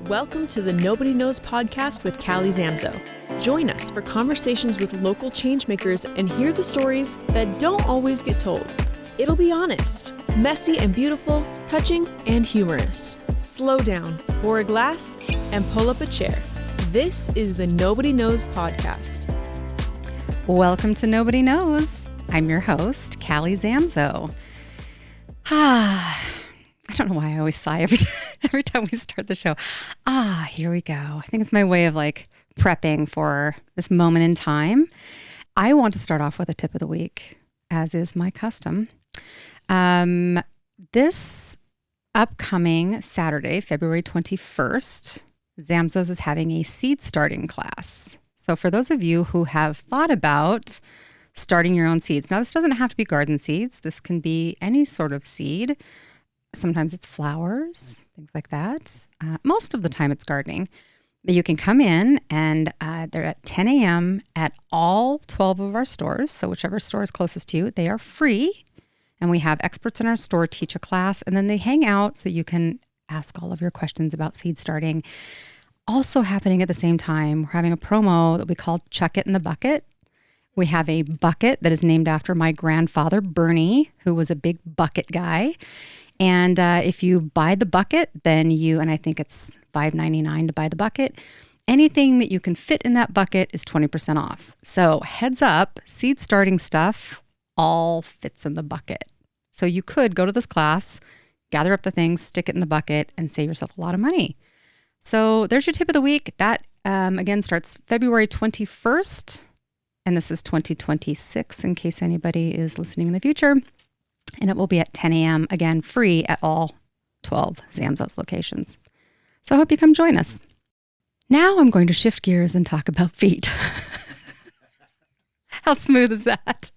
Welcome to the Nobody Knowz podcast with Callie Zamzo. Join us for conversations with local changemakers and hear the stories that don't always get told. It'll be honest, messy and beautiful, touching and humorous. Slow down, pour a glass, and pull up a chair. This is the Nobody Knowz podcast. Welcome to Nobody Knowz. I'm your host, Callie Zamzo. I don't know why I always sigh every time we start the show. Here we go. I think it's my way of prepping for this moment in time. I want to start off with a tip of the week, as is my custom. This upcoming Saturday, February 21st, Zamzo's is having a seed starting class. So for those of you who have thought about starting your own seeds, now this doesn't have to be garden seeds. This can be any sort of seed. Sometimes it's flowers, things like that. Most of the time it's gardening. But you can come in and they're at 10 a.m. at all 12 of our stores. So whichever store is closest to you, they are free. And we have experts in our store teach a class, and then they hang out so you can ask all of your questions about seed starting. Also happening at the same time, we're having a promo that we call Chuck It in the Bucket. We have a bucket that is named after my grandfather, Bernie, who was a big bucket guy. And if you buy the bucket, then and I think it's $5.99 to buy the bucket, anything that you can fit in that bucket is 20% off. So heads up, seed starting stuff all fits in the bucket. So you could go to this class, gather up the things, stick it in the bucket, and save yourself a lot of money. So there's your tip of the week. That, again, starts February 21st, and this is 2026 in case anybody is listening in the future. And it will be at 10 a.m., again, free at all 12 Zamzo's locations. So I hope you come join us. Now I'm going to shift gears and talk about feet. How smooth is that?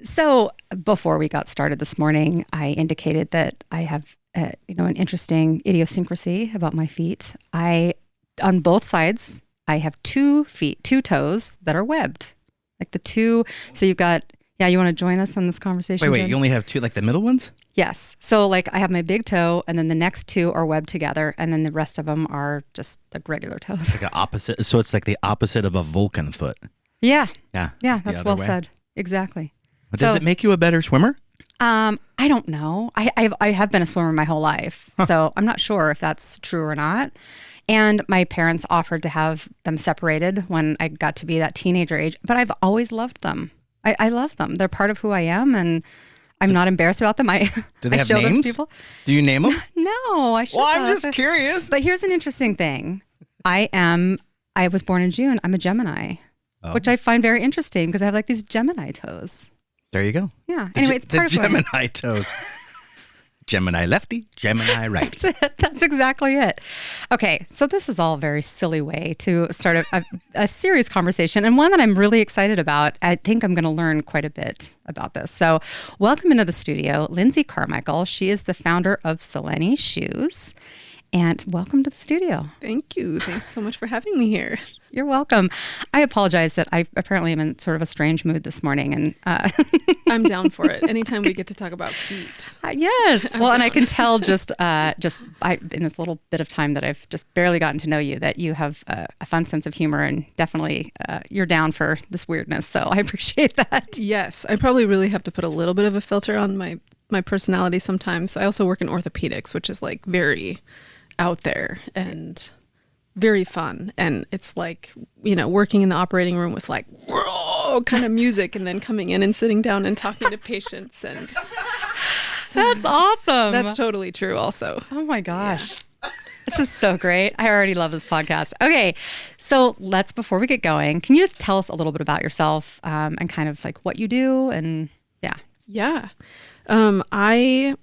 So before we got started this morning, I indicated that I have an interesting idiosyncrasy about my feet. On both sides, I have 2 toes that are webbed. So you've got... Yeah, you want to join us on this conversation? Wait, you only have 2, the middle ones? Yes. So I have my big toe, and then the next 2 are webbed together, and then the rest of them are just regular toes. Like an opposite. So it's like the opposite of a Vulcan foot. Yeah. Yeah. Yeah, that's well said. Exactly. But does it make you a better swimmer? I don't know. I have been a swimmer my whole life, so I'm not sure if that's true or not. And my parents offered to have them separated when I got to be that teenager age, but I've always loved them. I love them. They're part of who I am, and I'm not embarrassed about them. Do they have show names? Them to people. Do you name them? No, I should. Well, I'm just curious. But here's an interesting thing. I was born in June. I'm a Gemini, which I find very interesting because I have these Gemini toes. There you go. Yeah. Anyway, it's part of Gemini toes. Gemini lefty, Gemini right. That's it. That's exactly it. Okay, so this is all a very silly way to start a serious conversation, and one that I'm really excited about. I think I'm going to learn quite a bit about this. So welcome into the studio, Lindsey Carmichael. She is the founder of Soleni Shoes. And welcome to the studio. Thank you. Thanks so much for having me here. You're welcome. I apologize that I apparently am in sort of a strange mood this morning. And I'm down for it. Anytime we get to talk about feet. Yes. Well, and I can tell just in this little bit of time that I've just barely gotten to know you that you have a fun sense of humor, and definitely you're down for this weirdness. So I appreciate that. Yes. I probably really have to put a little bit of a filter on my personality sometimes. I also work in orthopedics, which is very out there and very fun, and it's working in the operating room with whoa kind of music, and then coming in and sitting down and talking to patients, and that's awesome. That's totally true also. Oh my gosh. Yeah. This is so great. I already love this podcast. Okay, so before we get going, can you just tell us a little bit about yourself and kind of what you do? And yeah. I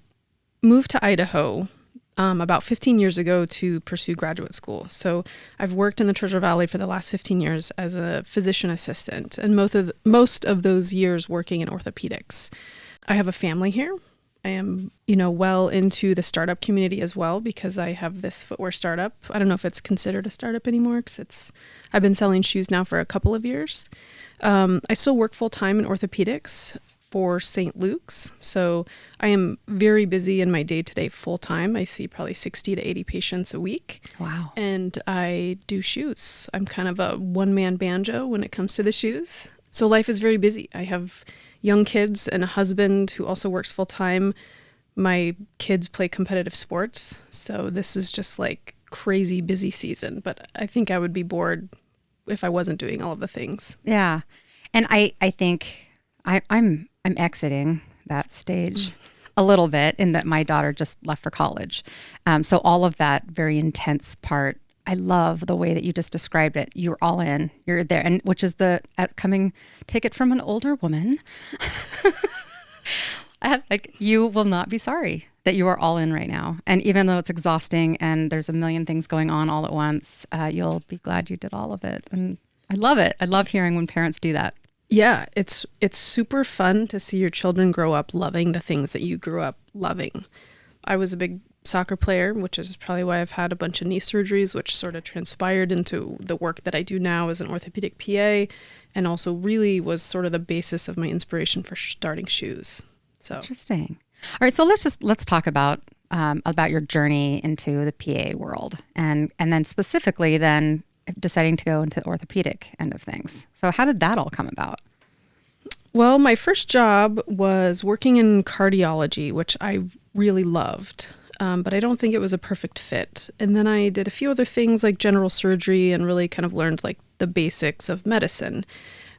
moved to Idaho about 15 years ago to pursue graduate school. So I've worked in the Treasure Valley for the last 15 years as a physician assistant, and most of those years working in orthopedics. I have a family here. I am, well into the startup community as well, because I have this footwear startup. I don't know if it's considered a startup anymore, because I've been selling shoes now for a couple of years. I still work full time in orthopedics for St. Luke's. So I am very busy in my day-to-day full-time. I see probably 60 to 80 patients a week. Wow. And I do shoes. I'm kind of a one-man banjo when it comes to the shoes. So life is very busy. I have young kids and a husband who also works full-time. My kids play competitive sports. So this is just like crazy busy season. But I think I would be bored if I wasn't doing all of the things. Yeah. And I think I'm exiting that stage a little bit in that my daughter just left for college. So all of that very intense part, I love the way that you just described it. You're all in, you're there, and which is the coming ticket from an older woman. Like, you will not be sorry that you are all in right now. And even though it's exhausting and there's a million things going on all at once, you'll be glad you did all of it. And I love it. I love hearing when parents do that. Yeah, it's super fun to see your children grow up loving the things that you grew up loving. I was a big soccer player, which is probably why I've had a bunch of knee surgeries, which sort of transpired into the work that I do now as an orthopedic PA, and also really was sort of the basis of my inspiration for starting shoes. So Interesting. All right, so let's talk about your journey into the PA world, and then specifically then deciding to go into the orthopedic end of things. So how did that all come about? Well, my first job was working in cardiology, which I really loved, but I don't think it was a perfect fit. And then I did a few other things like general surgery and really kind of learned like the basics of medicine.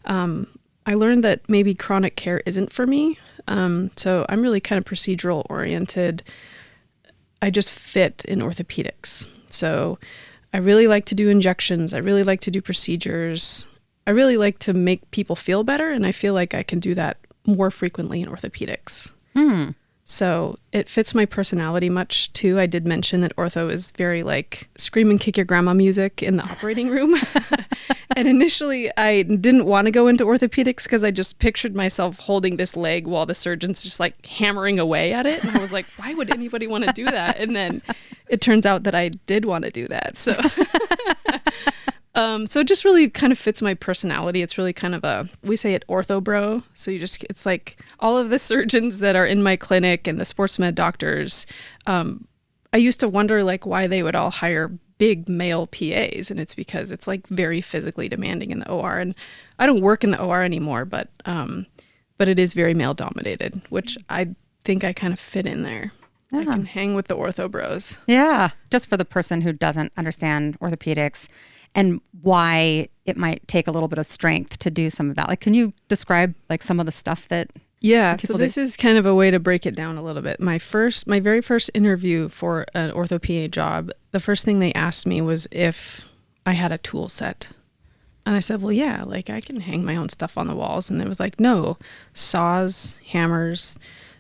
I learned that maybe chronic care isn't for me. So I'm really kind of procedural oriented. I just fit in orthopedics. So I really like to do injections. I really like to do procedures. I really like to make people feel better. And I feel like I can do that more frequently in orthopedics. So it fits my personality much too. I did mention that ortho is very like scream and kick your grandma music in the operating room. And initially I didn't want to go into orthopedics because I just pictured myself holding this leg while the surgeon's just like hammering away at it. And I was like, why would anybody want to do that? And then it turns out that I did want to do that. So so it just really kind of fits my personality. It's really kind of we say it ortho bro. So it's like all of the surgeons that are in my clinic and the sports med doctors. I used to wonder like why they would all hire big male PAs. And it's because it's like very physically demanding in the OR. And I don't work in the OR anymore, but it is very male dominated, which I think I kind of fit in there. I can hang with the ortho bros. Yeah. Just for the person who doesn't understand orthopedics and why it might take a little bit of strength to do some of that. Like, can you describe like some of the stuff that so this is kind of a way to break it down a little bit. My very first interview for an ortho PA job, the first thing they asked me was if I had a tool set. And I said, well, yeah, like I can hang my own stuff on the walls. And it was like, no, saws, hammers.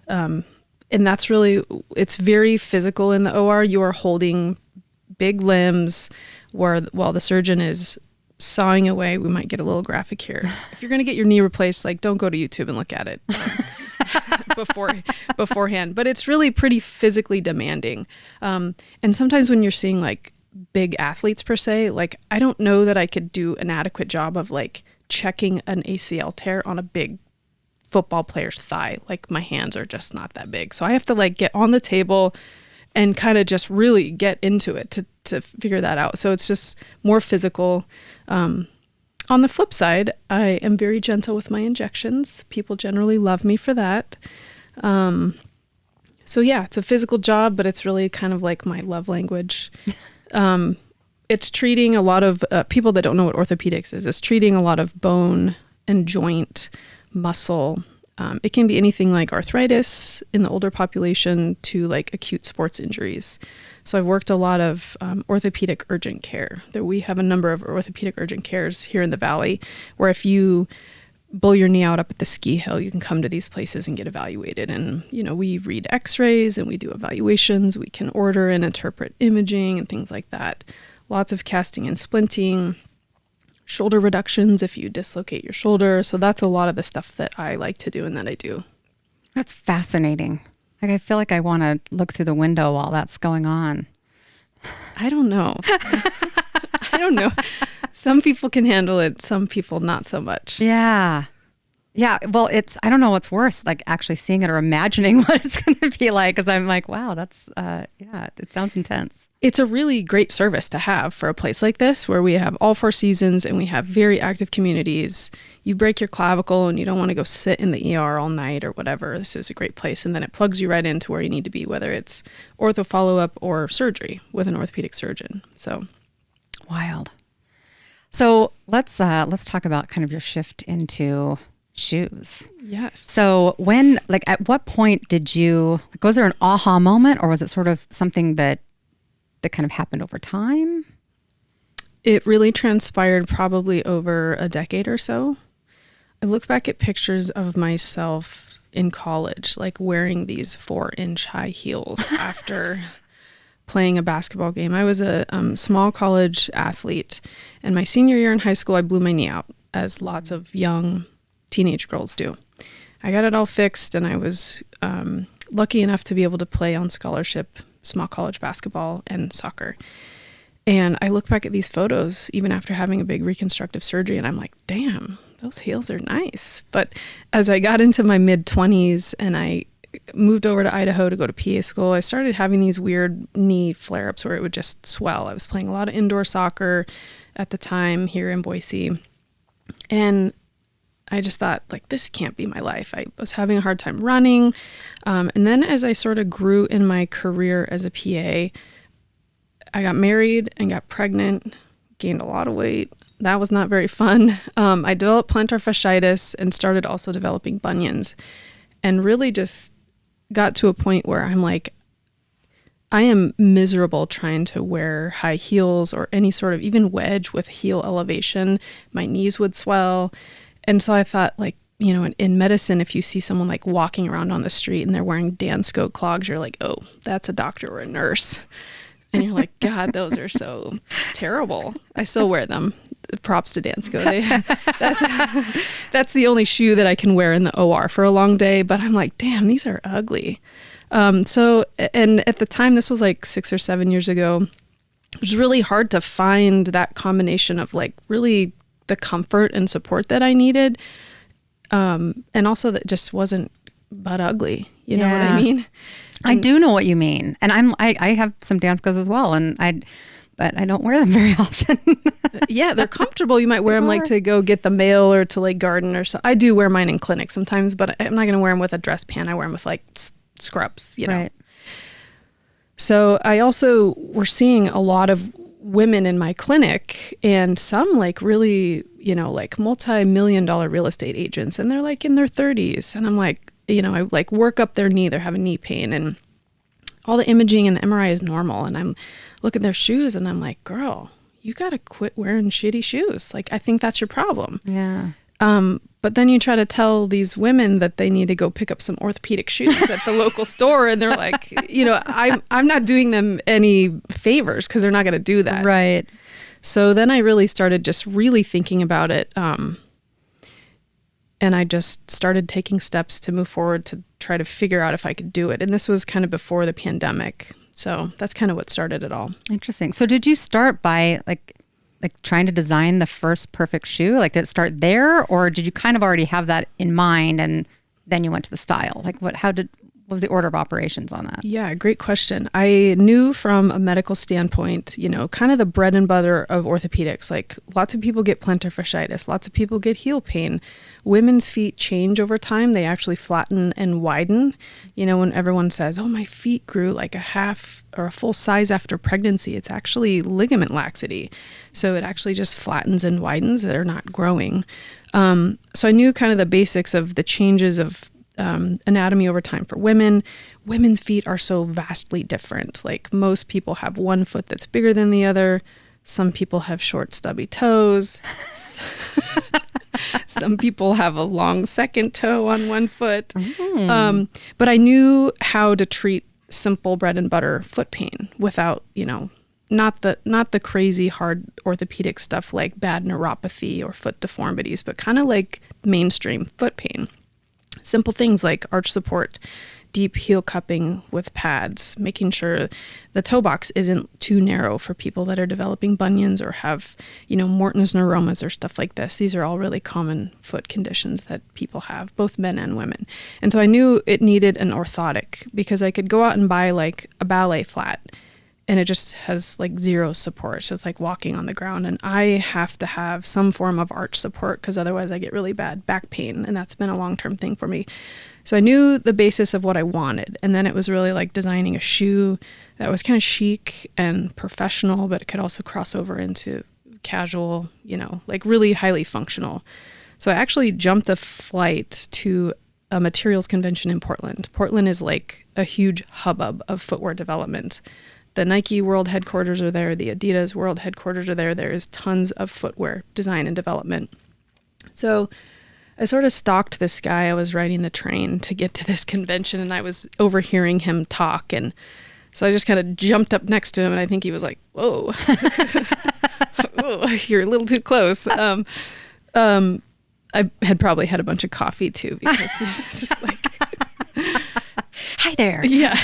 And that's really, it's very physical in the OR. You are holding big limbs while the surgeon is sawing away. We might get a little graphic here. If you're going to get your knee replaced, like don't go to YouTube and look at it beforehand. But it's really pretty physically demanding. And sometimes when you're seeing like big athletes per se, like I don't know that I could do an adequate job of like checking an ACL tear on a big football player's thigh. Like my hands are just not that big. So I have to like get on the table and kind of just really get into it to figure that out. So it's just more physical. On the flip side, I am very gentle with my injections. People generally love me for that. So yeah, it's a physical job, but it's really kind of like my love language. It's treating a lot of people that don't know what orthopedics is. It's treating a lot of bone and joint, muscle. It can be anything like arthritis in the older population to like acute sports injuries. So I've worked a lot of orthopedic urgent care. We have a number of orthopedic urgent cares here in the Valley where if you blow your knee out up at the ski hill, you can come to these places and get evaluated. And, you know, we read x-rays and we do evaluations. We can order and interpret imaging and things like that. Lots of casting and splinting. Shoulder reductions if you dislocate your shoulder. So that's a lot of the stuff that I like to do and that I do. That's fascinating. Like I feel like I want to look through the window while that's going on. I don't know. I don't know. Some people can handle it. Some people not so much. Yeah. Yeah, well, I don't know what's worse, like actually seeing it or imagining what it's going to be like, because I'm like, wow, that's, it sounds intense. It's a really great service to have for a place like this where we have all 4 seasons and we have very active communities. You break your clavicle and you don't want to go sit in the ER all night or whatever. This is a great place. And then it plugs you right into where you need to be, whether it's ortho follow-up or surgery with an orthopedic surgeon. So wild. So let's talk about kind of your shift into shoes. Yes. So at what point was there an aha moment, or was it sort of something that kind of happened over time? It really transpired probably over a decade or so. I look back at pictures of myself in college, like wearing these 4-inch high heels after playing a basketball game. I was a small college athlete, and my senior year in high school, I blew my knee out, as lots of young teenage girls do. I got it all fixed, and I was lucky enough to be able to play on scholarship, small college basketball and soccer. And I look back at these photos, even after having a big reconstructive surgery, and I'm like, damn, those heels are nice. But as I got into my mid-20s and I moved over to Idaho to go to PA school, I started having these weird knee flare-ups where it would just swell. I was playing a lot of indoor soccer at the time here in Boise. And I just thought, like, this can't be my life. I was having a hard time running. And then as I sort of grew in my career as a PA, I got married and got pregnant, gained a lot of weight. That was not very fun. I developed plantar fasciitis and started also developing bunions, and really just got to a point where I'm like, I am miserable trying to wear high heels or any sort of even wedge with heel elevation. My knees would swell. And so I thought, like, you know, in medicine, if you see someone like walking around on the street and they're wearing Dansko clogs, you're like, oh, that's a doctor or a nurse. And you're like, God, those are so terrible. I still wear them. Props to Dansko. That's the only shoe that I can wear in the OR for a long day. But I'm like, damn, these are ugly. So, and at the time, this was like 6 or 7 years ago, it was really hard to find that combination of like really the comfort and support that I needed. And also that just wasn't butt ugly. You know what I mean? I do know what you mean. And I have some Danskos as well. But I don't wear them very often. Yeah, they're comfortable. You might wear them like to go get the mail or to like garden or so. I do wear mine in clinic sometimes, but I'm not going to wear them with a dress pant. I wear them with like scrubs, you know. Right. So I also were seeing a lot of women in my clinic, and some like really, you know, like multi-million-dollar real estate agents, and they're like in their 30s. And I'm like, you know, I like work up their knee, they're having knee pain, and all the imaging and the MRI is normal. And I'm looking at their shoes and I'm like, girl, you got to quit wearing shitty shoes. Like, I think that's your problem. Yeah. But then you try to tell these women that they need to go pick up some orthopedic shoes at the local store, and they're like, you know, I'm not doing them any favors because they're not going to do that. Right. So then I really started just really thinking about it. And I just started taking steps to move forward to try to figure out if I could do it. And this was kind of before the pandemic. So that's kind of what started it all. Interesting. So did you start by like trying to design the first perfect shoe? Like, did it start there, or did you kind of already have that in mind and then you went to the style? Like, what was the order of operations on that? Yeah, great question. I knew from a medical standpoint, you know, kind of the bread and butter of orthopedics. Like, lots of people get plantar fasciitis, lots of people get heel pain. Women's feet change over time. They actually flatten and widen. You know, when everyone says, oh, my feet grew like a half or a full size after pregnancy, it's actually ligament laxity. So it actually just flattens and widens. They're not growing. So I knew kind of the basics of the changes of anatomy over time for women. Women's feet are so vastly different. Like, most people have one foot that's bigger than the other. Some people have short, stubby toes. Some people have a long second toe on one foot. But I knew how to treat simple bread and butter foot pain without, you know, not the crazy hard orthopedic stuff like bad neuropathy or foot deformities, but kind of like mainstream foot pain. Simple things like arch support, deep heel cupping with pads, making sure the toe box isn't too narrow for people that are developing bunions or have, Morton's neuromas or stuff like this. These are all really common foot conditions that people have, both men and women. And so I knew it needed an orthotic because I could go out and buy like a ballet flat and it just has like zero support. So it's like walking on the ground. And I have to have some form of arch support because otherwise I get really bad back pain. And that's been a long-term thing for me. So I knew the basis of what I wanted. And then it was really like designing a shoe that was kind of chic and professional, but it could also cross over into casual, like really highly functional. So I actually jumped a flight to a materials convention in Portland. Portland is like a huge hubbub of footwear development. The Nike world headquarters are there. The Adidas world headquarters are there. There is tons of footwear design and development. So I sort of stalked this guy. I was riding the train to get to this convention and I was overhearing him talk. And so I just kind of jumped up next to him and I think he was like, whoa, whoa, you're a little too close. I had probably had a bunch of coffee too because he was just like, hi there. Yeah.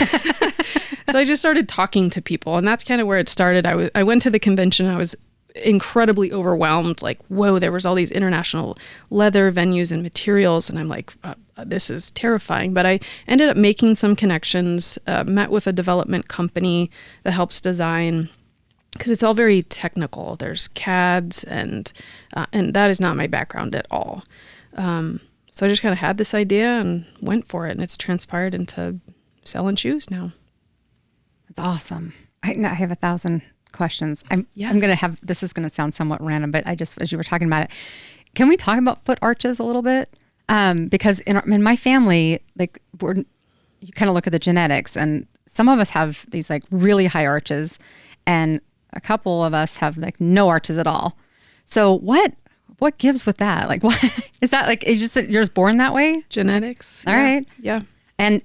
So I just started talking to people and that's kind of where it started. I went to the convention. I was incredibly overwhelmed. Like, whoa, there was all these international leather venues and materials. And I'm like, this is terrifying. But I ended up making some connections, met with a development company that helps design because it's all very technical. There's CADs and that is not my background at all. So I just kind of had this idea and went for it. And it's transpired into selling shoes now. That's awesome. I have 1,000 questions. I'm going to have, this is going to sound somewhat random, but I just, as you were talking about it, can we talk about foot arches a little bit? Because in my family, like you kind of look at the genetics and some of us have these like really high arches and a couple of us have like no arches at all. So what gives with that? Like, what is that like? You're just born that way? Genetics. All right. Yeah. And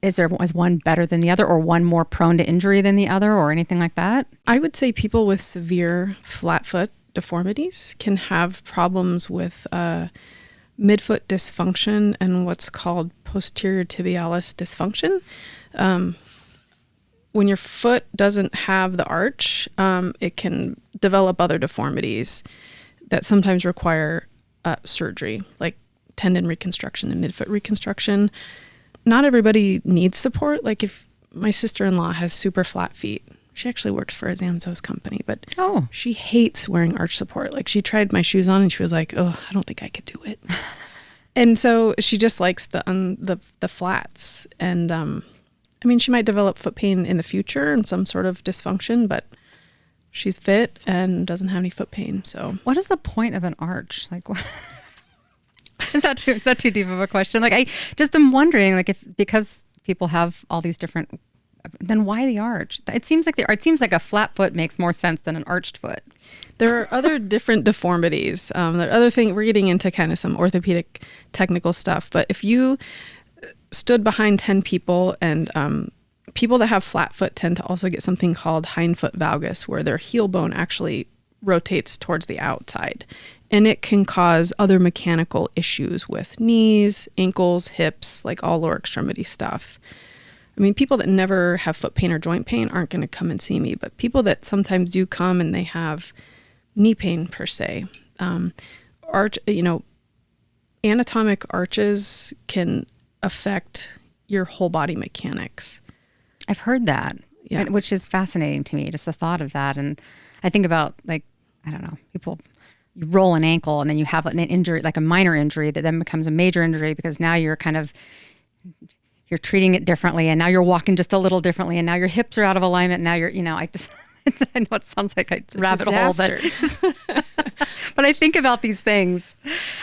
is one better than the other or one more prone to injury than the other or anything like that? I would say people with severe flat foot deformities can have problems with midfoot dysfunction and what's called posterior tibialis dysfunction. When your foot doesn't have the arch, it can develop other deformities that sometimes require surgery, like tendon reconstruction and midfoot reconstruction. Not everybody needs support. Like if my sister-in-law has super flat feet, she actually works for a Zamzo's company, but she hates wearing arch support. Like she tried my shoes on and she was like, oh, I don't think I could do it. And so she just likes the flats. And I mean, she might develop foot pain in the future and some sort of dysfunction, but she's fit and doesn't have any foot pain. So what is the point of an arch? Like what? Is that too deep of a question? Like I just am wondering, like because people have all these different, then why the arch? It seems like a flat foot makes more sense than an arched foot. There are other different deformities. There are other things. We're getting into kind of some orthopedic technical stuff. But if you stood behind 10 people and people that have flat foot tend to also get something called hindfoot valgus, where their heel bone actually rotates towards the outside. And it can cause other mechanical issues with knees, ankles, hips, like all lower extremity stuff. I mean, people that never have foot pain or joint pain aren't going to come and see me, but people that sometimes do come and they have knee pain per se, anatomic arches can affect your whole body mechanics. I've heard that, which is fascinating to me, just the thought of that. And I think about like, I don't know, people, you roll an ankle and then you have an injury, like a minor injury that then becomes a major injury because now you're treating it differently and now you're walking just a little differently and now your hips are out of alignment. And now you're, I know it sounds like a rabbit hole, but I think about these things.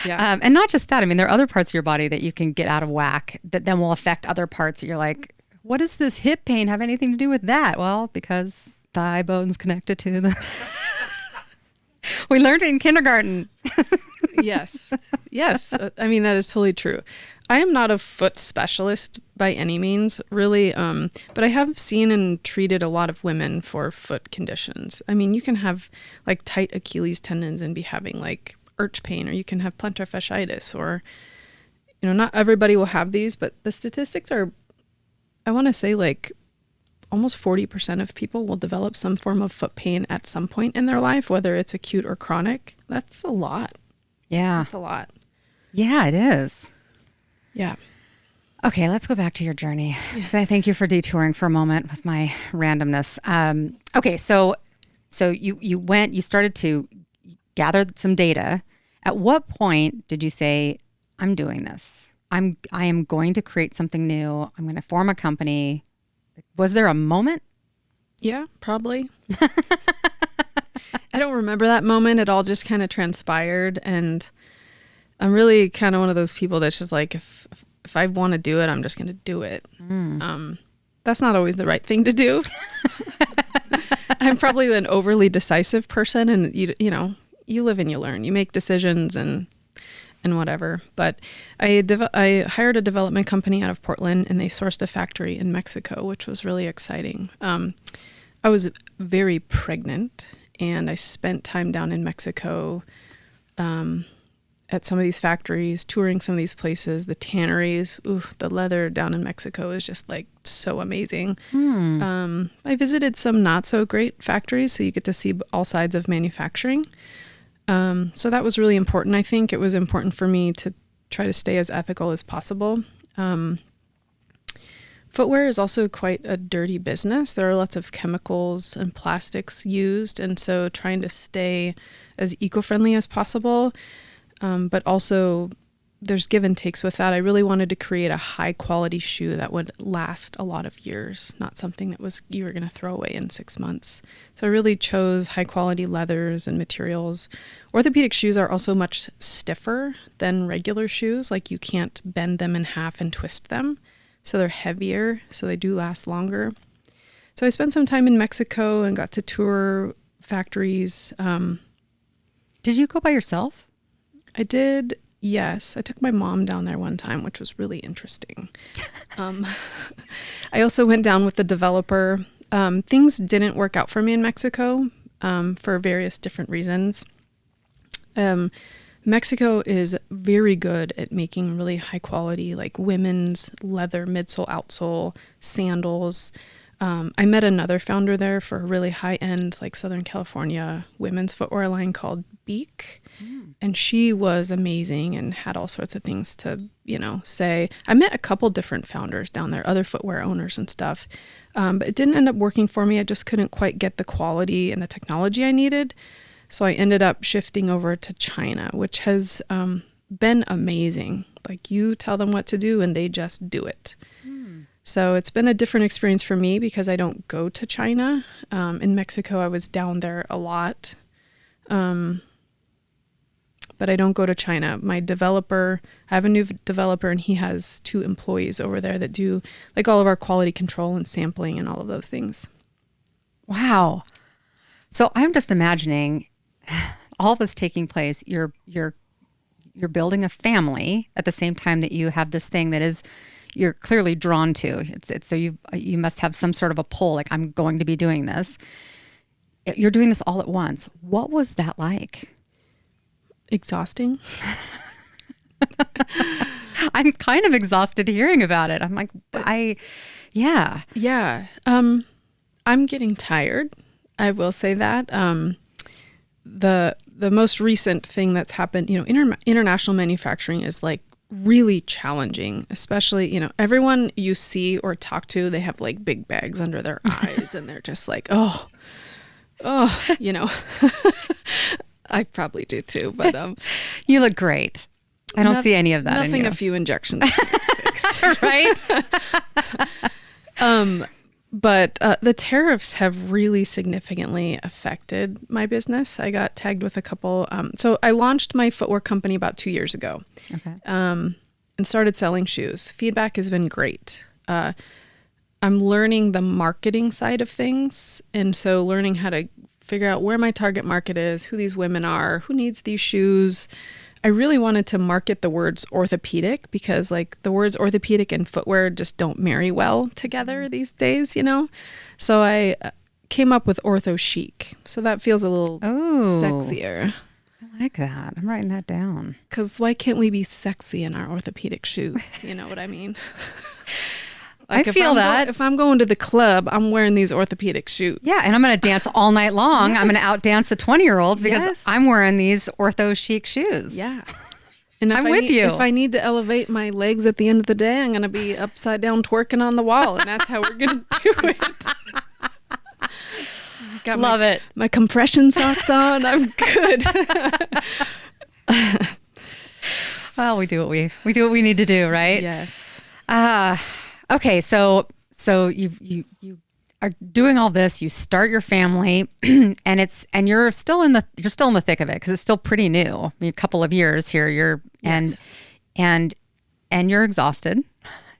Yeah. And not just that. I mean, there are other parts of your body that you can get out of whack that then will affect other parts that you're like, what does this hip pain have anything to do with that? Well, because thigh bone's connected to the... We learned it in kindergarten. Yes. I mean, that is totally true. I am not a foot specialist by any means, really, but I have seen and treated a lot of women for foot conditions. I mean, you can have like tight Achilles tendons and be having like arch pain, or you can have plantar fasciitis, or not everybody will have these, but the statistics are, I want to say like almost 40% of people will develop some form of foot pain at some point in their life, whether it's acute or chronic. That's a lot. Yeah. That's a lot. Yeah, it is. Yeah. Okay, let's go back to your journey. Yeah. So thank you for detouring for a moment with my randomness. Okay, so you started to gather some data. At what point did you say, I'm doing this? I am going to create something new. I'm going to form a company. Was there a moment? Yeah, probably. I don't remember that moment. It all just kind of transpired, and I'm really kind of one of those people that's just like, if I want to do it, I'm just going to do it. That's not always the right thing to do. I'm probably an overly decisive person, and you live and you learn. You make decisions and whatever. But I hired a development company out of Portland, and they sourced a factory in Mexico, which was really exciting. I was very pregnant, and I spent time down in Mexico at some of these factories, touring some of these places, the tanneries. Ooh, the leather down in Mexico is just like so amazing. I visited some not so great factories, so you get to see all sides of manufacturing. So that was really important. I think it was important for me to try to stay as ethical as possible. Footwear is also quite a dirty business. There are lots of chemicals and plastics used, and so trying to stay as eco-friendly as possible. But also there's give and takes with that. I really wanted to create a high quality shoe that would last a lot of years, not something that you were going to throw away in 6 months. So I really chose high quality leathers and materials. Orthopedic shoes are also much stiffer than regular shoes. Like you can't bend them in half and twist them. So they're heavier, so they do last longer. So I spent some time in Mexico and got to tour factories. Did you go by yourself? I did, yes. I took my mom down there one time, which was really interesting. I also went down with the developer. Things didn't work out for me in Mexico for various different reasons. Mexico is very good at making really high quality, like women's leather midsole, outsole, sandals. I met another founder there for a really high end, like Southern California women's footwear line called Beak. And she was amazing and had all sorts of things to, say. I met a couple different founders down there, other footwear owners and stuff. But it didn't end up working for me. I just couldn't quite get the quality and the technology I needed. So I ended up shifting over to China, which has been amazing. Like you tell them what to do and they just do it. So it's been a different experience for me because I don't go to China. In Mexico, I was down there a lot. But I don't go to China. I have a new developer, and he has 2 employees over there that do like all of our quality control and sampling and all of those things. Wow. So I'm just imagining all this taking place. You're building a family at the same time that you have this thing that you're clearly drawn to. It's so you must have some sort of a pull, like I'm going to be doing this. You're doing this all at once. What was that like? Exhausting. I'm kind of exhausted hearing about it. I'm like, yeah. I'm getting tired. I will say that. The most recent thing that's happened, international manufacturing is like really challenging, especially, everyone you see or talk to, they have like big bags under their eyes and they're just like, oh, I probably do too, but you look great. I don't see any of that. Nothing in you. A few injections fix. Right? But the tariffs have really significantly affected my business. I got tagged with a couple. So I launched my footwear company about 2 years ago. Okay. And started selling shoes. Feedback has been great. I'm learning the marketing side of things, and so learning how to figure out where my target market is, who these women are, who needs these shoes. I really wanted to market the words orthopedic because like the words orthopedic and footwear just don't marry well together these days, So I came up with ortho chic. So that feels a little sexier. I I like that. I'm writing that down. Because why can't we be sexy in our orthopedic shoes? You know what I mean? I feel that. If I'm going to the club, I'm wearing these orthopedic shoes. Yeah, and I'm going to dance all night long. Yes. I'm going to outdance the 20-year-olds because I'm wearing these ortho chic shoes. Yeah. And I'm with you. If I need to elevate my legs at the end of the day, I'm going to be upside down twerking on the wall, and that's how we're going to do it. Love it. My compression socks on. I'm good. Well, we do what we need to do, right? Yes. Okay, so you are doing all this. You start your family, and you're still in the thick of it because it's still pretty new. I mean, a couple of years here. And you're exhausted.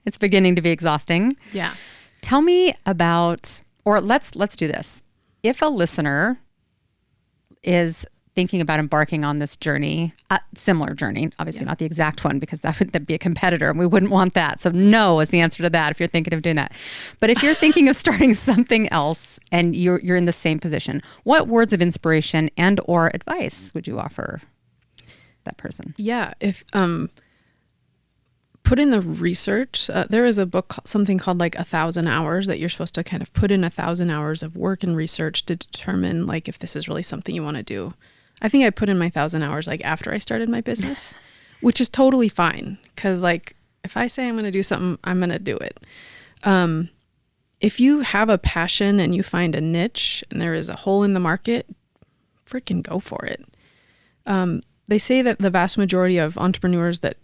It's beginning to be exhausting. Yeah. Tell me about, or let's do this. If a listener is thinking about embarking on this journey, a similar journey, obviously not the exact one because that'd be a competitor and we wouldn't want that. So no is the answer to that if you're thinking of doing that. But if you're thinking of starting something else and you're in the same position, what words of inspiration and or advice would you offer that person? Yeah. If put in the research, there is a book, something called like 1,000 hours that you're supposed to kind of put in 1,000 hours of work and research to determine like if this is really something you want to do. I think I put in my 1,000 hours like after I started my business, which is totally fine. Cause like if I say I'm going to do something, I'm going to do it. If you have a passion and you find a niche and there is a hole in the market, freaking go for it. They say that the vast majority of entrepreneurs that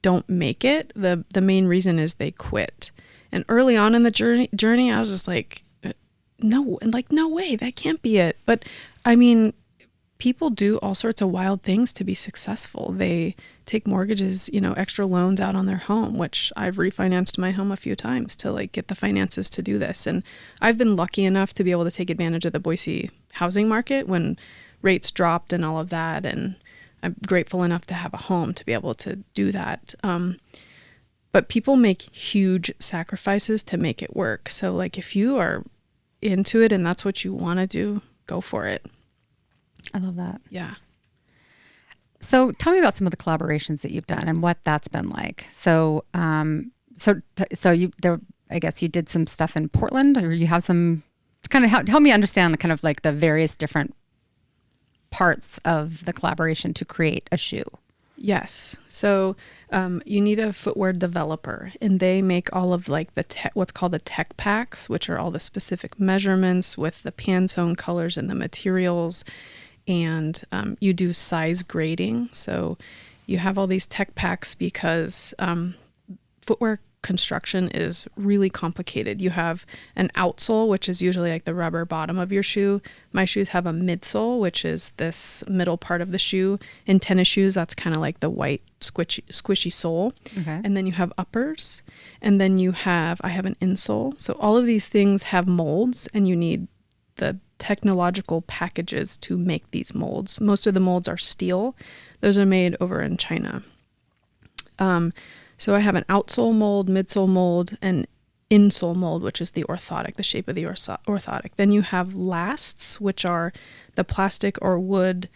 don't make it, the main reason is they quit. And early on in the journey, I was just like, no way, that can't be it. But I mean, people do all sorts of wild things to be successful. They take mortgages, extra loans out on their home, which I've refinanced my home a few times to like get the finances to do this. And I've been lucky enough to be able to take advantage of the Boise housing market when rates dropped and all of that. And I'm grateful enough to have a home to be able to do that. But people make huge sacrifices to make it work. So like if you are into it and that's what you want to do, go for it. I love that. Yeah. So tell me about some of the collaborations that you've done and what that's been like. So, I guess you did some stuff in Portland, or you have some, kind of help me understand the kind of like the various different parts of the collaboration to create a shoe. Yes. So you need a footwear developer, and they make all of like what's called the tech packs, which are all the specific measurements with the Pantone colors and the materials. And you do size grading. So you have all these tech packs because footwear construction is really complicated. You have an outsole, which is usually like the rubber bottom of your shoe. My shoes have a midsole, which is this middle part of the shoe. In tennis shoes, that's kind of like the white squishy sole. Okay. And then you have uppers, and then I have an insole. So all of these things have molds, and you need the technological packages to make these molds. Most of the molds are steel. Those are made over in China. So I have an outsole mold, midsole mold, and insole mold, which is the orthotic, the shape of the orthotic. Then you have lasts, which are the plastic or wood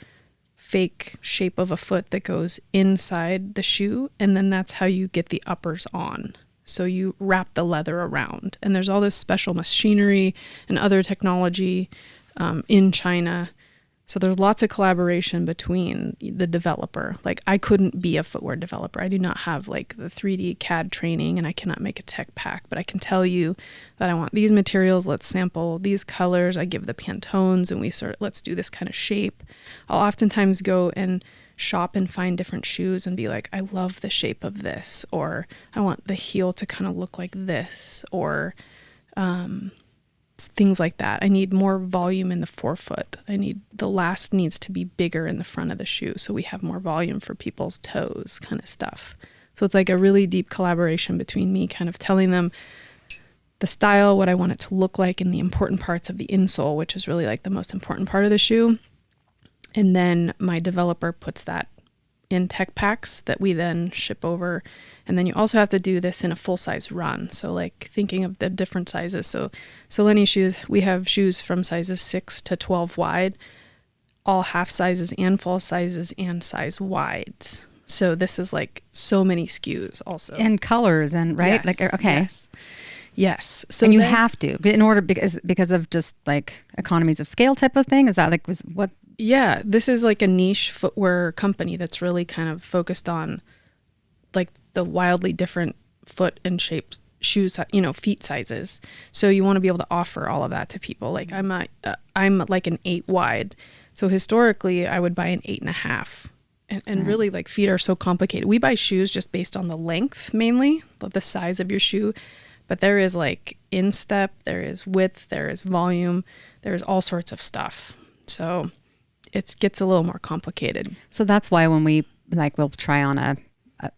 fake shape of a foot that goes inside the shoe. And then that's how you get the uppers on. So you wrap the leather around. And there's all this special machinery and other technology in China. So there's lots of collaboration between the developer. Like I couldn't be a footwear developer. I do not have like the 3D CAD training, and I cannot make a tech pack, but I can tell you that I want these materials. Let's sample these colors. I give the Pantones, and let's do this kind of shape. I'll oftentimes go and shop and find different shoes and be like, I love the shape of this, or I want the heel to kind of look like this, or things like that. I need more volume in the forefoot. The last needs to be bigger in the front of the shoe, so we have more volume for people's toes, kind of stuff. So it's like a really deep collaboration between me kind of telling them the style, what I want it to look like, and the important parts of the insole, which is really like the most important part of the shoe. And then my developer puts that in tech packs that we then ship over. And then you also have to do this in a full-size run. So like thinking of the different sizes. So Soleni Shoes, we have shoes from sizes 6 to 12 wide. all half sizes and full sizes and size wides. So this is like so many SKUs also. And colors and right? Yes, Like, okay. Yes. So and you have to in order because of just like economies of scale type of thing. Is that like what? Yeah, this is like a niche footwear company that's really kind of focused on like the wildly different foot and shapes, shoes, feet sizes. So you want to be able to offer all of that to people. Like I'm like an 8 wide. So historically I would buy an 8.5. And really, like, feet are so complicated. We buy shoes just based on the length mainly, the size of your shoe. But there is like instep, there is width, there is volume, there is all sorts of stuff. So it gets a little more complicated. So that's why when we'll try on a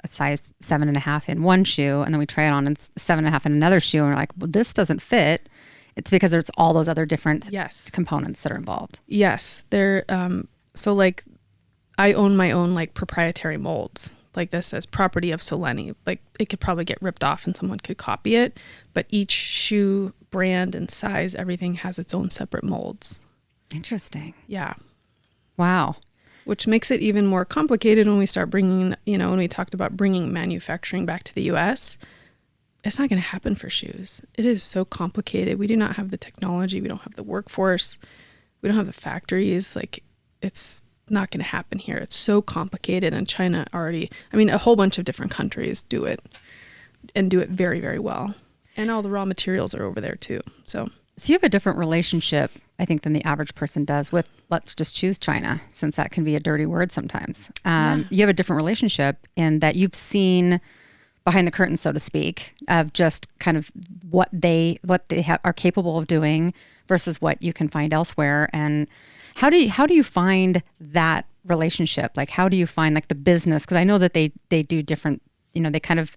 size 7.5 in one shoe, and then we try it on in 7.5 in another shoe, and we're like, well, this doesn't fit. It's because there's all those other different components that are involved. Yes, so like I own my own like proprietary molds. Like this says property of Soleni. Like it could probably get ripped off and someone could copy it, but each shoe brand and size, everything has its own separate molds. Interesting. Yeah. Wow. Which makes it even more complicated when we start bringing, when we talked about bringing manufacturing back to the US. It's not going to happen for shoes. It is so complicated. We do not have the technology. We don't have the workforce. We don't have the factories. Like it's not going to happen here. It's so complicated, and China a whole bunch of different countries do it and do it very, very well. And all the raw materials are over there too. So you have a different relationship, I think, than the average person does with, let's just choose China, since that can be a dirty word sometimes. You have a different relationship in that you've seen behind the curtain, so to speak, of just kind of what they are capable of doing versus what you can find elsewhere. And how do you find that relationship? Like, how do you find like the business? Because I know that they do different, they kind of,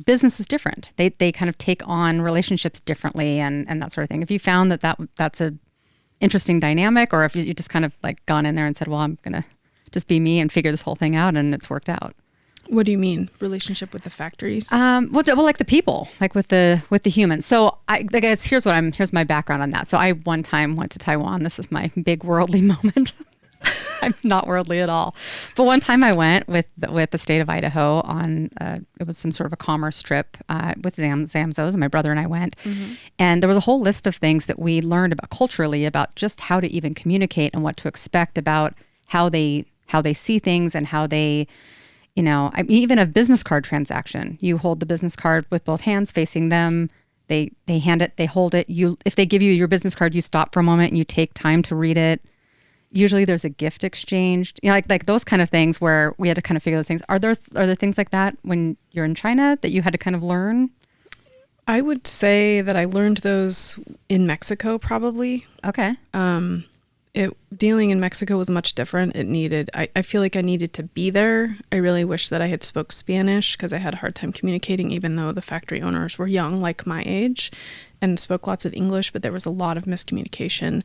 business is different. They kind of take on relationships differently and that sort of thing. Have you found that's a interesting dynamic, or if you just kind of like gone in there and said, well, I'm going to just be me and figure this whole thing out, and it's worked out? What do you mean, relationship with the factories? Well, like the people, like with the humans. So here's my background on that. So I one time went to Taiwan. This is my big worldly moment. I'm not worldly at all. But one time I went with the state of Idaho on it was some sort of a commerce trip with Zamzos, and my brother and I went. Mm-hmm. And there was a whole list of things that we learned about culturally, about just how to even communicate and what to expect about how they see things and how they. Even a business card transaction, you hold the business card with both hands facing them. They hand it, they hold it. If they give you your business card, you stop for a moment and you take time to read it. Usually there's a gift exchanged, like those kind of things where we had to kind of figure those things. Are there things like that when you're in China that you had to kind of learn? I would say that I learned those in Mexico, probably. Okay. Dealing in Mexico was much different. I feel like I needed to be there. I really wish that I had spoke Spanish because I had a hard time communicating, even though the factory owners were young, like my age, and spoke lots of English, but there was a lot of miscommunication.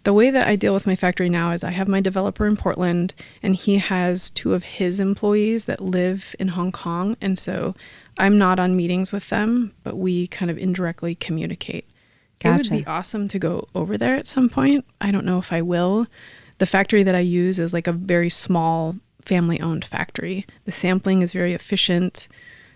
The way that I deal with my factory now is I have my developer in Portland, and he has 2 of his employees that live in Hong Kong. And so I'm not on meetings with them, but we kind of indirectly communicate. Gotcha. It would be awesome to go over there at some point. I don't know if I will. The factory that I use is like a very small family-owned factory. The sampling is very efficient.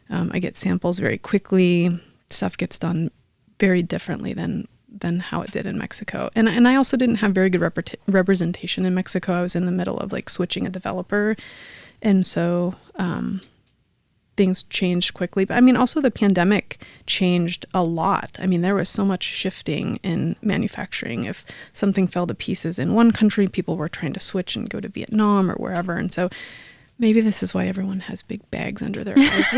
I get samples very quickly. Stuff gets done very differently than how it did in Mexico. And I also didn't have very good representation in Mexico. I was in the middle of like switching a developer. And so things changed quickly. But also the pandemic changed a lot. There was so much shifting in manufacturing. If something fell to pieces in one country, people were trying to switch and go to Vietnam or wherever. And so maybe this is why everyone has big bags under their eyes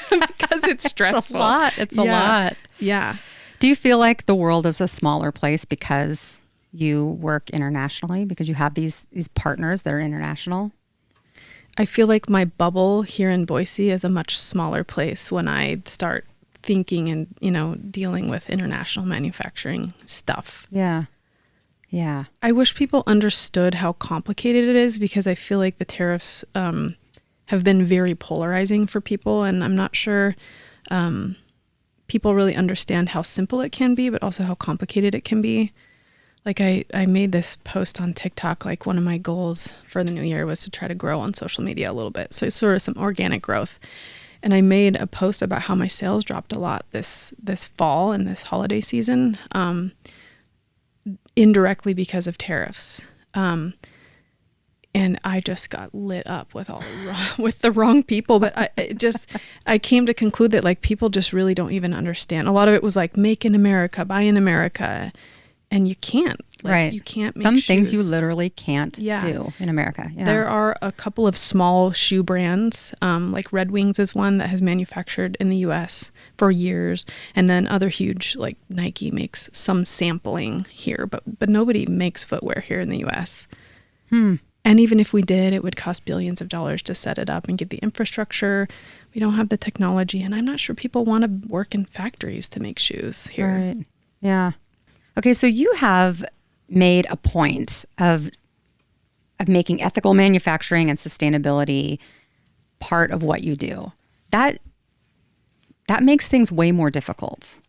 because it's stressful. It's a lot. Yeah. Do you feel like the world is a smaller place because you work internationally, because you have these partners that are international? I feel like my bubble here in Boise is a much smaller place when I start thinking and, dealing with international manufacturing stuff. Yeah. Yeah. I wish people understood how complicated it is, because I feel like the tariffs have been very polarizing for people. And I'm not sure people really understand how simple it can be, but also how complicated it can be. Like I made this post on TikTok, like one of my goals for the new year was to try to grow on social media a little bit. So it's sort of some organic growth. And I made a post about how my sales dropped a lot this fall and this holiday season, indirectly because of tariffs. And I just got lit up with with the wrong people. But I came to conclude that like people just really don't even understand. A lot of it was like, make in America, buy in America. And you can't. Like, right. You can't make some shoes. things you literally can't do in America. Yeah. There are a couple of small shoe brands, like Red Wings is one that has manufactured in the U.S. for years. And then other huge, like Nike makes some sampling here. But nobody makes footwear here in the U.S. And even if we did, it would cost billions of dollars to set it up and get the infrastructure. We don't have the technology. And I'm not sure people want to work in factories to make shoes here. Right. Yeah. Okay, so you have made a point of making ethical manufacturing and sustainability part of what you do. That makes things way more difficult.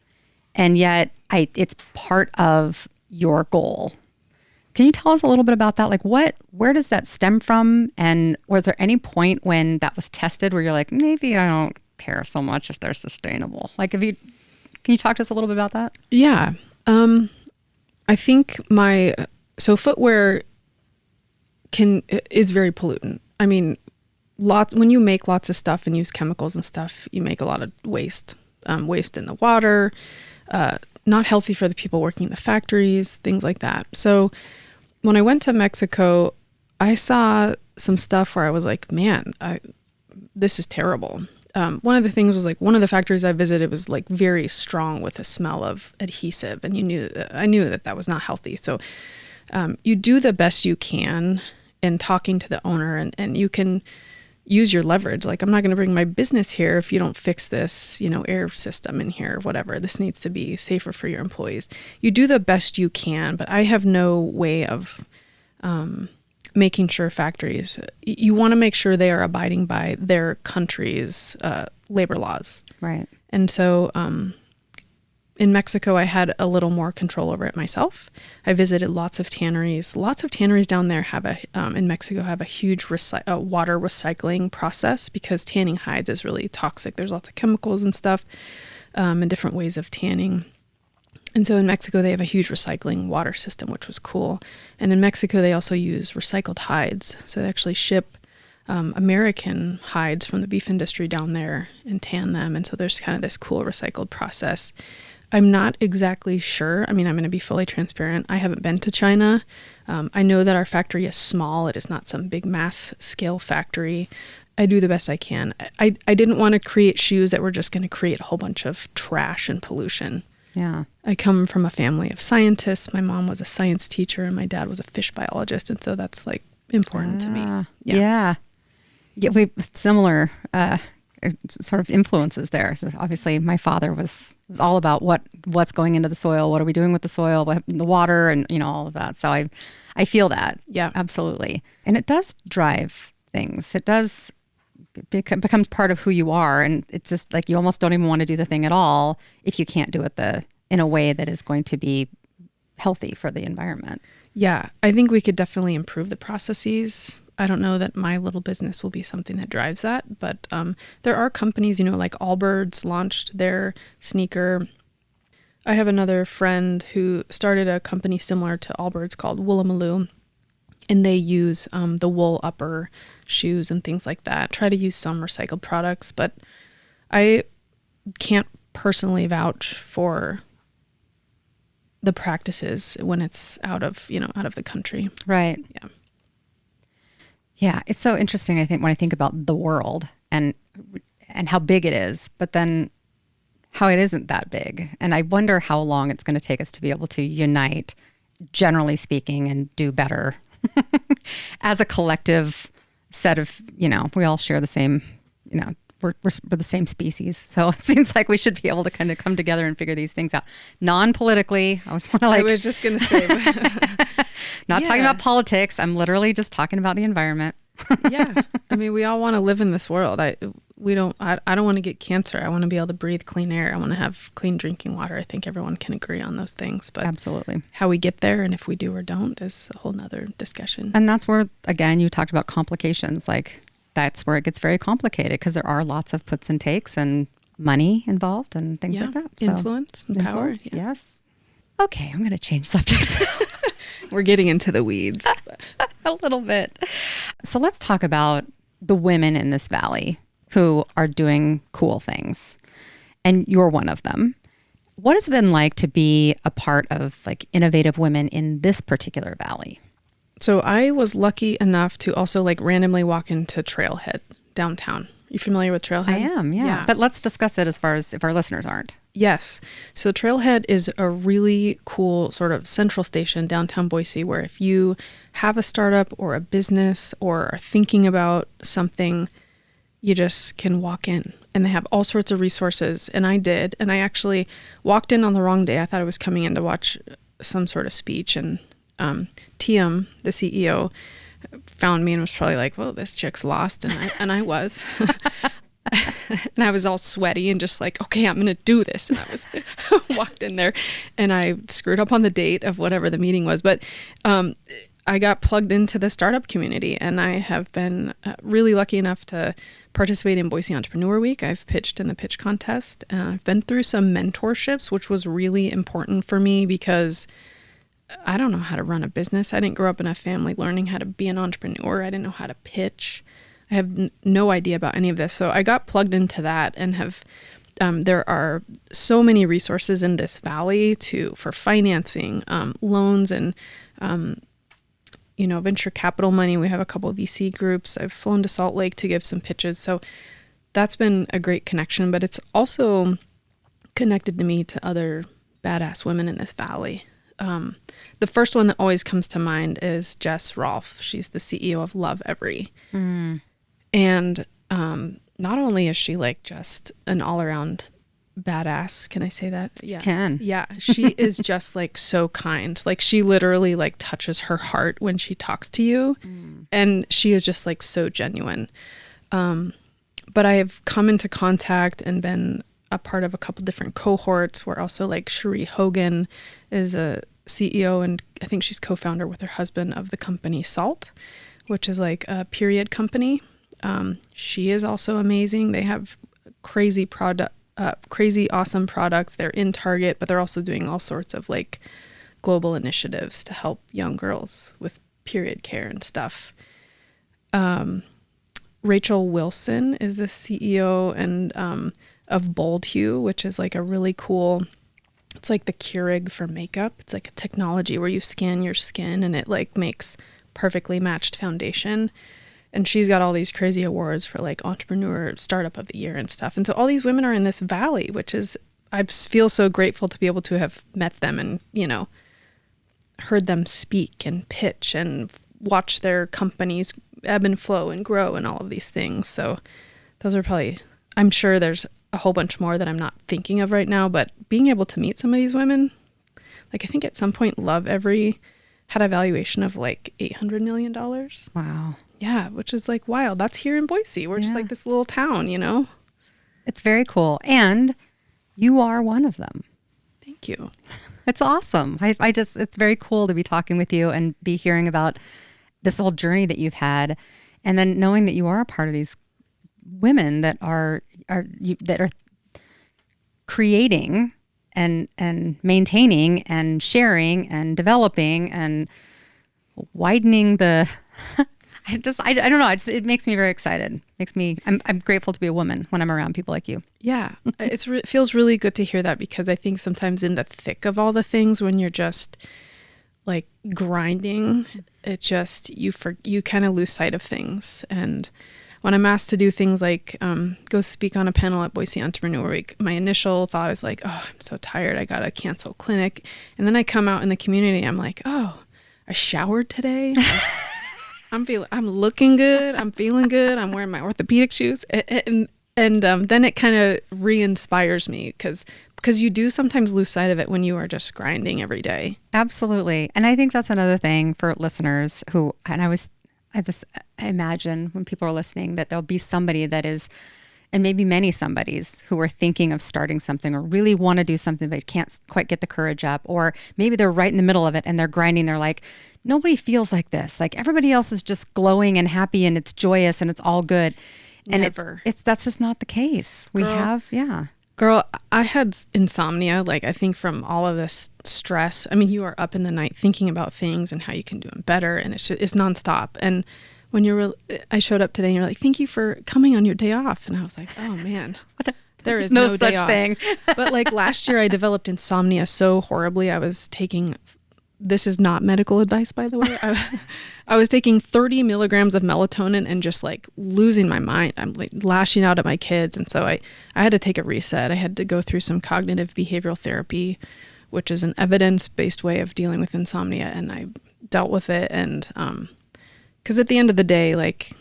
And yet it's part of your goal. Can you tell us a little bit about that? Like where does that stem from? And was there any point when that was tested where you're like, maybe I don't care so much if they're sustainable? Like can you talk to us a little bit about that? Yeah. I think footwear is very pollutant. I mean, when you make lots of stuff and use chemicals and stuff, you make a lot of waste in the water, not healthy for the people working in the factories, things like that. So when I went to Mexico, I saw some stuff where I was like, man, this is terrible. One of the things was like one of the factories I visited was like very strong with a smell of adhesive, and I knew that was not healthy. So you do the best you can in talking to the owner, and you can use your leverage. Like, I'm not going to bring my business here if you don't fix this, air system in here, whatever. This needs to be safer for your employees. You do the best you can, but I have no way of making sure factories, you want to make sure they are abiding by their country's labor laws. Right. And so in Mexico, I had a little more control over it myself. I visited lots of tanneries. Lots of tanneries down there in Mexico have a huge water recycling process because tanning hides is really toxic. There's lots of chemicals and stuff and different ways of tanning. And so in Mexico, they have a huge recycling water system, which was cool. And in Mexico, they also use recycled hides. So they actually ship American hides from the beef industry down there and tan them. And so there's kind of this cool recycled process. I'm not exactly sure. I mean, I'm going to be fully transparent. I haven't been to China. I know that our factory is small. It is not some big mass scale factory. I do the best I can. I didn't want to create shoes that were just going to create a whole bunch of trash and pollution. Yeah. I come from a family of scientists. My mom was a science teacher and my dad was a fish biologist. And so that's like important to me. Yeah. We similar sort of influences there. So obviously my father was all about what's going into the soil. What are we doing with the soil, the water, and all of that. So I feel that. Yeah, absolutely. And it does drive things. It does becomes part of who you are. And it's just like you almost don't even want to do the thing at all if you can't do it in a way that is going to be healthy for the environment. Yeah, I think we could definitely improve the processes. I don't know that my little business will be something that drives that, but there are companies, like Allbirds launched their sneaker. I have another friend who started a company similar to Allbirds called Woollamaloo, and they use the wool upper shoes and things like that. Try to use some recycled products, but I can't personally vouch for the practices when it's out of the country. Right. Yeah. Yeah, it's so interesting, I think, when I think about the world and how big it is, but then how it isn't that big. And I wonder how long it's going to take us to be able to unite, generally speaking, and do better as a collective set of, we all share the same, we're the same species. So it seems like we should be able to kind of come together and figure these things out. Non-politically, I was just going to say. Not talking about politics. I'm literally just talking about the environment. Yeah. I mean, we all want to live in this world. I don't want to get cancer. I want to be able to breathe clean air. I want to have clean drinking water. I think everyone can agree on those things, but Absolutely. how we get there and if we do or don't is a whole nother discussion. And that's where, again, you talked about complications. Like that's where it gets very complicated because there are lots of puts and takes and money involved and things like that. So, influence and power. influence, yes. Okay, I'm going to change subjects. We're getting into the weeds. A little bit. So let's talk about the women in this valley who are doing cool things. And you're one of them. What has it been like to be a part of like innovative women in this particular valley? So I was lucky enough to also like randomly walk into Trailhead downtown. You familiar with Trailhead? I am, yeah. But let's discuss it as far as if our listeners aren't. Yes. So Trailhead is a really cool sort of central station downtown Boise where if you have a startup or a business or are thinking about something, you just can walk in and they have all sorts of resources. And I did. And I actually walked in on the wrong day. I thought I was coming in to watch some sort of speech. And TM, the CEO, found me and was probably like, well, this chick's lost. And I was. And I was all sweaty and just like, okay, I'm going to do this. And I was walked in there and I screwed up on the date of whatever the meeting was. But I got plugged into the startup community and I have been really lucky enough to participate in Boise Entrepreneur Week. I've pitched in the pitch contest. I've been through some mentorships, which was really important for me because I don't know how to run a business. I didn't grow up in a family learning how to be an entrepreneur. I didn't know how to pitch. I have no idea about any of this. So I got plugged into that and have, there are so many resources in this valley for financing, loans and, venture capital money. We have a couple of VC groups. I've flown to Salt Lake to give some pitches. So that's been a great connection, but it's also connected to me to other badass women in this valley. The first one that always comes to mind is Jess Rolfe. She's the CEO of Love Every. And not only is she like just an all-around badass, can I say that? Yeah. Can. Yeah, she is just like so kind. Like she literally like touches her heart when she talks to you. And she is just like so genuine. But I have come into contact and been a part of a couple different cohorts where also like Cherie Hogan is a CEO and I think she's co-founder with her husband of the company Salt, which is like a period company. She is also amazing. They have crazy awesome products. They're in Target, but they're also doing all sorts of like global initiatives to help young girls with period care and stuff. Rachel Wilson is the CEO and of Bold Hue, which is like a really cool, it's like the Keurig for makeup. It's like a technology where you scan your skin and it like makes perfectly matched foundation. And she's got all these crazy awards for like entrepreneur startup of the year and stuff. And so all these women are in this valley, which is, I feel so grateful to be able to have met them and, heard them speak and pitch and watch their companies ebb and flow and grow and all of these things. So those are probably, I'm sure there's a whole bunch more that I'm not thinking of right now, but being able to meet some of these women, like I think at some point Love Every had a valuation of like $800 million. Wow. Yeah, which is like wild. That's here in Boise. We're just like this little town, It's very cool. And you are one of them. Thank you. It's awesome. It's very cool to be talking with you and be hearing about this whole journey that you've had. And then knowing that you are a part of these women that are creating and maintaining and sharing and developing and widening the, I don't know. It makes me very excited. I'm grateful to be a woman when I'm around people like you. Yeah. It feels really good to hear that because I think sometimes in the thick of all the things, when you're just like grinding, it just, you kind of lose sight of things. And when I'm asked to do things like go speak on a panel at Boise Entrepreneur Week, my initial thought is like, oh, I'm so tired. I got to cancel clinic. And then I come out in the community. I'm like, oh, I showered today. I'm looking good. I'm feeling good. I'm wearing my orthopedic shoes. And then it kind of re-inspires me because you do sometimes lose sight of it when you are just grinding every day. Absolutely. And I think that's another thing for listeners who, and I had this imagine when people are listening that there'll be somebody that is, and maybe many somebodies who are thinking of starting something or really want to do something but can't quite get the courage up, or maybe they're right in the middle of it and they're grinding. They're like, nobody feels like this. Like everybody else is just glowing and happy and it's joyous and it's all good. And Never. it's that's just not the case. We have, Girl, I had insomnia, like I think from all of this stress. I mean, you are up in the night thinking about things and how you can do them better, and it's nonstop. And when I showed up today and you're like, thank you for coming on your day off. And I was like, oh man, there is no such day off. thing. But like last year I developed insomnia so horribly. I was taking, this is not medical advice, by the way. I was taking 30 milligrams of melatonin and just like losing my mind. I'm like lashing out at my kids. And so I had to take a reset. I had to go through some cognitive behavioral therapy, which is an evidence-based way of dealing with insomnia. And I dealt with it. And, because at the end of the day, like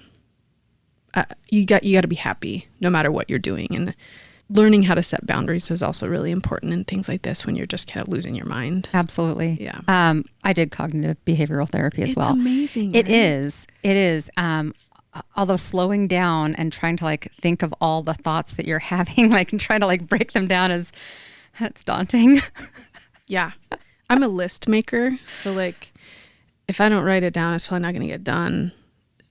you got to be happy no matter what you're doing, and learning how to set boundaries is also really important in things like this when you're just kind of losing your mind. Absolutely. Yeah. I did cognitive behavioral therapy as well. It's amazing. It right? is. It is. Although slowing down and trying to like think of all the thoughts that you're having, like and trying to like break them down it's daunting. Yeah. I'm a list maker. So like if I don't write it down, it's probably not going to get done.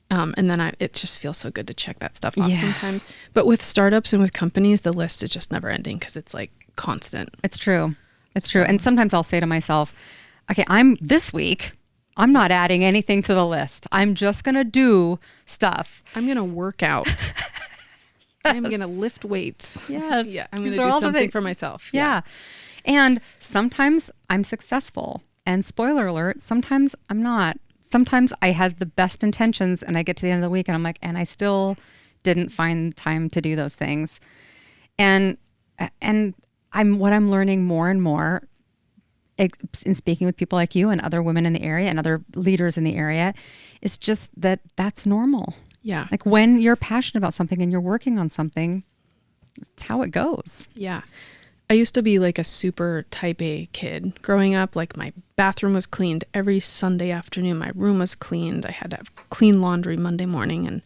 And then it just feels so good to check that stuff off sometimes. But with startups and with companies, the list is just never ending because it's like constant. It's true. It's true. And sometimes I'll say to myself, okay, this week, I'm not adding anything to the list. I'm just going to do stuff. I'm going to work out. I'm going to lift weights. Yes. Yeah. I'm going to do something for myself. Yeah. And sometimes I'm successful. And spoiler alert, sometimes I'm not. Sometimes I had the best intentions and I get to the end of the week and I'm like, and I still didn't find time to do those things. And what I'm learning more and more in speaking with people like you and other women in the area and other leaders in the area is just that's normal. Yeah. Like when you're passionate about something and you're working on something, it's how it goes. Yeah. I used to be like a super type A kid growing up. Like my bathroom was cleaned every Sunday afternoon. My room was cleaned. I had to have clean laundry Monday morning. And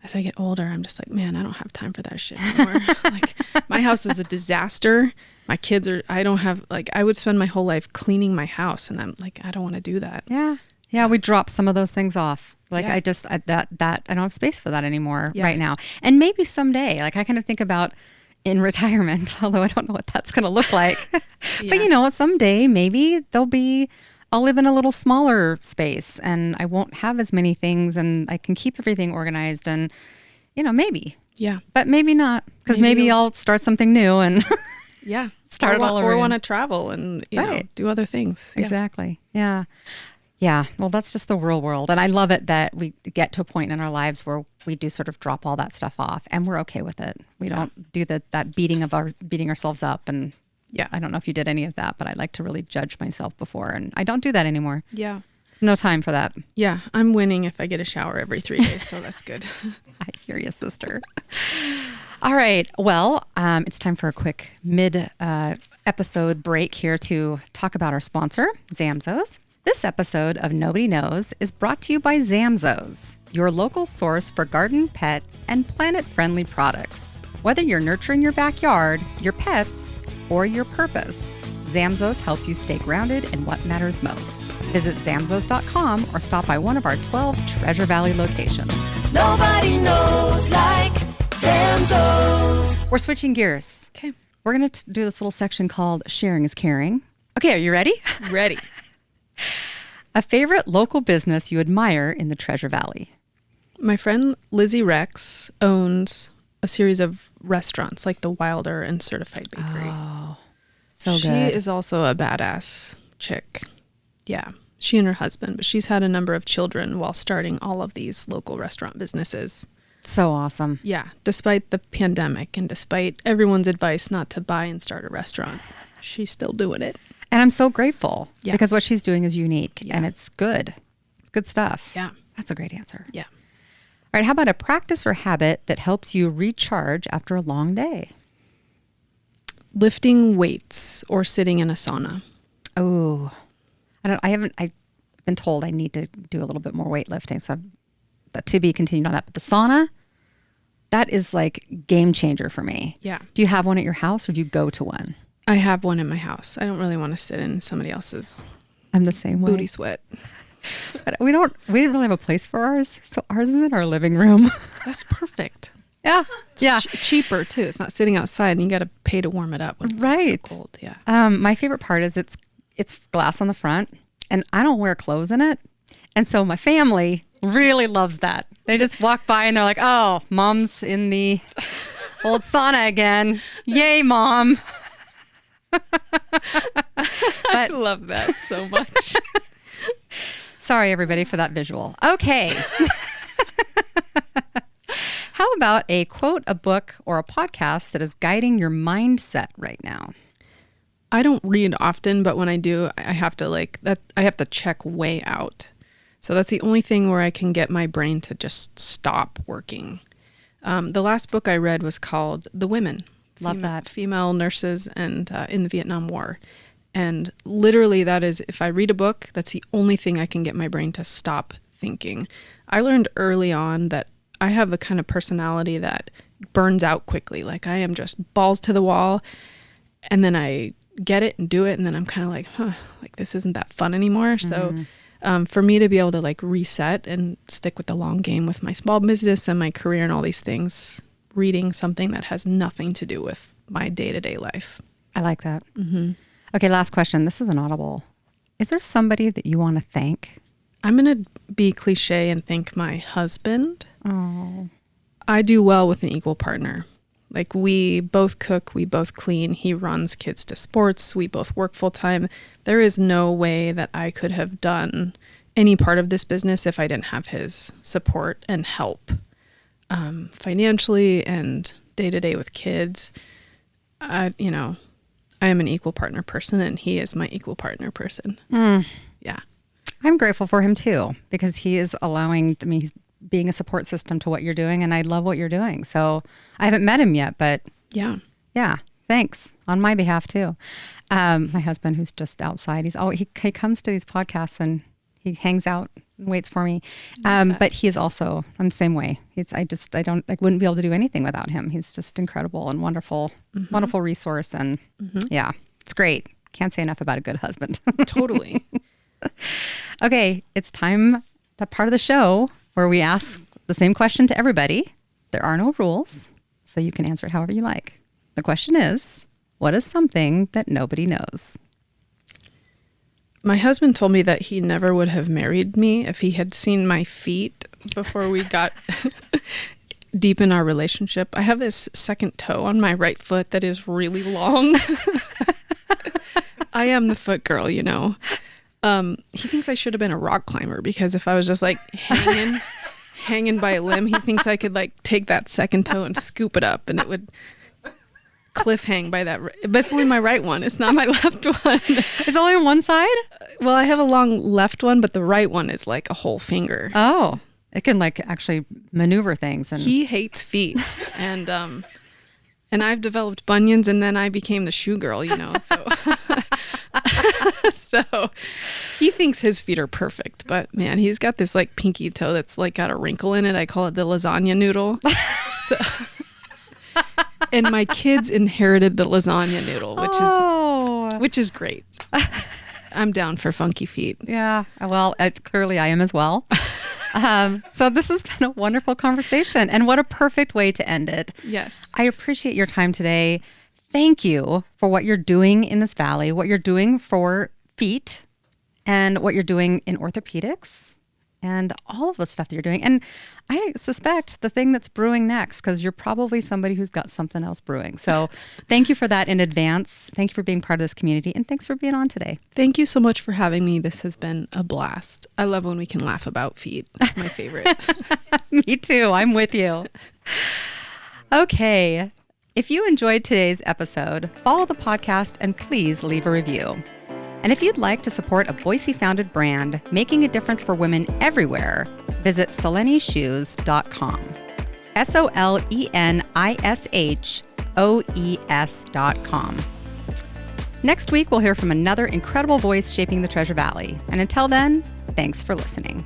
as I get older, I'm just like, man, I don't have time for that shit anymore. Like my house is a disaster. My kids I would spend my whole life cleaning my house. And I'm like, I don't want to do that. Yeah. Yeah. We drop some of those things off. Like Yeah. I don't have space for that anymore right now. And maybe someday, like I kind of think about in retirement, although I don't know what that's going to look like. But someday maybe I'll live in a little smaller space and I won't have as many things and I can keep everything organized and, maybe. Yeah. But maybe not, because maybe I'll start something new and start it all over. Or again. want to travel and do other things. Yeah. Exactly. Yeah. Yeah. Well, that's just the real world. And I love it that we get to a point in our lives where we do sort of drop all that stuff off and we're okay with it. We don't do that beating ourselves up. And I don't know if you did any of that, but I like to really judge myself before. And I don't do that anymore. Yeah. There's no time for that. Yeah. I'm winning if I get a shower every 3 days. So that's good. I hear you, sister. All right. Well, it's time for a quick mid-episode break here to talk about our sponsor, Zamzows. This episode of Nobody Knowz is brought to you by Zamzows, your local source for garden, pet, and planet-friendly products. Whether you're nurturing your backyard, your pets, or your purpose, Zamzows helps you stay grounded in what matters most. Visit zamzows.com or stop by one of our 12 Treasure Valley locations. Nobody knows like Zamzows. We're switching gears. Okay. We're going to do this little section called Sharing is Caring. Okay, are you ready? Ready. A favorite local business you admire in the Treasure Valley. My friend Lizzie Rex owns a series of restaurants like the Wilder and Certified Bakery. Oh, so She good. is also a badass chick. Yeah. She and her husband, but she's had a number of children while starting all of these local restaurant businesses. So awesome. Yeah. Despite the pandemic and despite everyone's advice not to buy and start a restaurant, she's still doing it. And I'm so grateful Yeah. because what she's doing is unique and it's good. It's good stuff. Yeah. That's a great answer. Yeah. All right. How about a practice or habit that helps you recharge after a long day? Lifting weights or sitting in a sauna. Oh, I've been told I need to do a little bit more weightlifting. So I've to be continued on that. But the sauna, that is like game changer for me. Yeah. Do you have one at your house or do you go to one? I have one in my house. I don't really want to sit in somebody else's I'm the same way. booty sweat. But we didn't really have a place for ours. So ours is in our living room. That's perfect. Yeah. It's cheaper too. It's not sitting outside and you got to pay to warm it up when it's Right. so cold. Yeah. My favorite part is it's glass on the front and I don't wear clothes in it. And so my family really loves that. They just walk by and they're like, oh, mom's in the old sauna again. Yay, mom. I love that so much. Sorry, everybody, for that visual. Okay. How about a quote, a book, or a podcast that is guiding your mindset right now? I don't read often, but when I do, I have to check way out. So that's the only thing where I can get my brain to just stop working. The last book I read was called The Women. Love that. Female nurses and in the Vietnam War. And literally that is, if I read a book, that's the only thing I can get my brain to stop thinking. I learned early on that I have a kind of personality that burns out quickly. Like I am just balls to the wall and then I get it and do it. And then I'm kind of like, like this isn't that fun anymore. Mm-hmm. So for me to be able to like reset and stick with the long game with my small business and my career and all these things, reading something that has nothing to do with my day-to-day life. I like that. Mm-hmm. Okay, last question. This is an audible. Is there somebody that you want to thank? I'm going to be cliche and thank my husband. Oh. I do well with an equal partner. Like we both cook, we both clean. He runs kids to sports. We both work full time. There is no way that I could have done any part of this business if I didn't have his support and help financially and day to day with kids. I am an equal partner person and he is my equal partner person. Yeah. I'm grateful for him too, because he is he's being a support system to what you're doing. And I love what you're doing. So I haven't met him yet, but yeah, thanks on my behalf too. My husband, who's just outside, he comes to these podcasts and he hangs out and waits for me. But he is also, I'm the same way. I wouldn't be able to do anything without him. He's just incredible and wonderful, wonderful resource. And yeah, it's great. Can't say enough about a good husband. Totally. Okay, it's time, that part of the show where we ask the same question to everybody. There are no rules, so you can answer it however you like. The question is, what is something that nobody knows? My husband told me that he never would have married me if he had seen my feet before we got deep in our relationship. I have this second toe on my right foot that is really long. I am the foot girl, you know. He thinks I should have been a rock climber because if I was just like hanging by a limb, he thinks I could like take that second toe and scoop it up and it would cliff hang by that. But it's only my right one. It's not my left one. It's only on one side? Well, I have a long left one, but the right one is like a whole finger. Oh, it can like actually maneuver things. And he hates feet. And I've developed bunions and then I became the shoe girl, you know, so. So he thinks his feet are perfect, but man, he's got this like pinky toe that's like got a wrinkle in it. I call it the lasagna noodle. And my kids inherited the lasagna noodle, which is great. I'm down for funky feet. Yeah, well, clearly I am as well. So this has been a wonderful conversation and what a perfect way to end it. Yes. I appreciate your time today. Thank you for what you're doing in this valley, what you're doing for feet, and what you're doing in orthopedics, and all of the stuff that you're doing. And I suspect the thing that's brewing next, because you're probably somebody who's got something else brewing. So thank you for that in advance. Thank you for being part of this community, and thanks for being on today. Thank you so much for having me. This has been a blast. I love when we can laugh about feet. It's my favorite. Me too. I'm with you. Okay. If you enjoyed today's episode, follow the podcast and please leave a review. And if you'd like to support a Boise-founded brand making a difference for women everywhere, visit solenishoes.com. SOLENISHOES.com. Next week, we'll hear from another incredible voice shaping the Treasure Valley. And until then, thanks for listening.